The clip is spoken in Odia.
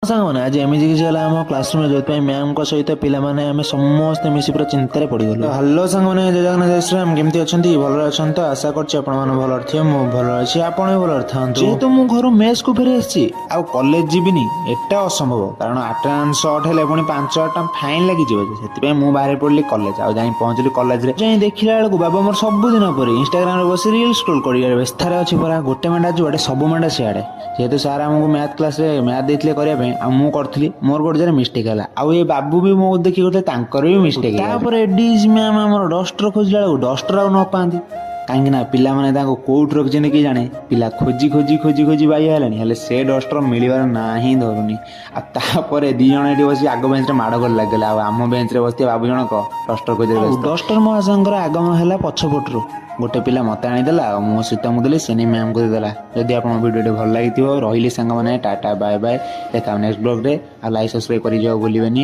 ସାଙ୍ଗମାନେ ଆଜି ଏମିତି କିଛି ହେଲା ଆମ କ୍ଲାସରୁମ୍ରେ ଯୋଉଥିପାଇଁ ମ୍ୟାମଙ୍କ ସହିତ ପିଲାମାନେ ଆମେ ସମସ୍ତେ ମିଶି ପୁରା ଚିନ୍ତାରେ ପଡ଼ିଗଲୁ। ହ୍ୟାଲୋ ସାଙ୍ଗମାନେ, ଜୟ ଜଗନ୍ନାଥ ଜୟ ଶ୍ରୀରାମ। କେମିତି ଅଛନ୍ତି? ଭଲରେ ଅଛନ୍ତି ତ? ଆଶା କରୁଛି ଆପଣମାନେ ଭଲରେ ଥିବେ। ମୁଁ ଭଲ ଅଛି, ଆପଣ ବି ଭଲରେ ଥାନ୍ତୁ। ଯେହେତୁ ମୁଁ ଘରୁ ମେସ୍କୁ ଫେରି ଆସିଛି ଆଉ କଲେଜ ଯିବିନି ଏଟା ଅସମ୍ଭବ, କାରଣ ଆଟେଣ୍ଡାନ୍ସ ସର୍ଟ ହେଲେ ପୁଣି 5,000 ଟଙ୍କା ଫାଇନ୍ ଲାଗିଯିବ। ସେଥିପାଇଁ ମୁଁ ବାହାରି ପଡ଼ିଲି କଲେଜ। ଆଉ ଯାଇ ପହଞ୍ଚିଲି କଲେଜରେ। ଯାଇ ଦେଖିଲା ବେଳକୁ ବାବା ମୋର ସବୁଦିନ ପରି ଇନଷ୍ଟାଗ୍ରାମରେ ବସି ରିଲ୍ ସ୍କ୍ରୋଲ କରିବାରେ ବ୍ୟସ୍ତରେ ଅଛି ପରା। ଗୋଟେ ମାଣ୍ଡା ଯୁଆଡ଼େ ସବୁ ମାଣ୍ଡା ସିଆଡ଼େ। ଯେହେତୁ ସାର୍ ଆମକୁ ମ୍ୟାଥ କ୍ଲାସରେ ମ୍ୟାଥ ଦେଇଥିଲେ କରିବା ପାଇଁ, ଆଉ ମୁଁ କରିଥିଲି, ମୋର ଗୋଟେ ଜାଗାରେ ମିଷ୍ଟେକ୍ ହେଲା। ଆଉ ଏ ବାବୁ ବି ମୋ ଦେଖି ଗୋଟେ ତାଙ୍କର ବି ମିଷ୍ଟେକ୍ ହେଲା। ତାପରେ ଡିସ୍ ମ୍ୟାମ୍ ଆମର ଡଷ୍ଟର ଖୋଜିଲା ବେଳକୁ ଡଷ୍ଟର ଆଉ ନ ପାଆନ୍ତି। କାହିଁକି ନା ପିଲାମାନେ ତାଙ୍କୁ କୋଉଠି ରଖିଛନ୍ତି କି ଜାଣେ, ପିଲା ଖୋଜି ଖୋଜି ଖୋଜି ଖୋଜି ବାଇଆ ହେଲାଣି, ହେଲେ ସେ ଡଷ୍ଟର ମିଳିବାର ନାଁ ହିଁ ଧରୁନି। ଆଉ ତାପରେ ଦି ଜଣ ଏଠି ବସି ଆଗ ବେଞ୍ଚରେ ମାଡ଼ ଗୋଳ ଲାଗିଗଲେ, ଆଉ ଆମ ବେଞ୍ଚରେ ବସିଥିବା ବାବୁ ଜଣକ ଡଷ୍ଟର ଖୋଜିରେ ବ୍ୟସ୍ତ। ଡଷ୍ଟର ମହାଶୟଙ୍କର ଆଗମନ ହେଲା ପଛପଟରୁ। ଗୋଟେ ପିଲା ମତେ ଆଣିଦେଲା ଆଉ ମୁଁ ସୀତାଙ୍କୁ ଦେଲି, ସେ ନେଇ ମ୍ୟାମଙ୍କୁ ଦେଇଦେଲା। ଯଦି ଆପଣଙ୍କ ଭିଡ଼ିଓଟି ଭଲ ଲାଗିଥିବ, ରହିଲି ସାଙ୍ଗମାନେ, ଟାଟା ବାଏ ବାଏ। ଦେଖା ନେକ୍ସଟ ବ୍ଲଗରେ। ଆଉ ଲାଇକ୍ ସବସ୍କ୍ରାଇବ କରି ଯିବାକୁ ଭୁଲିବେନି।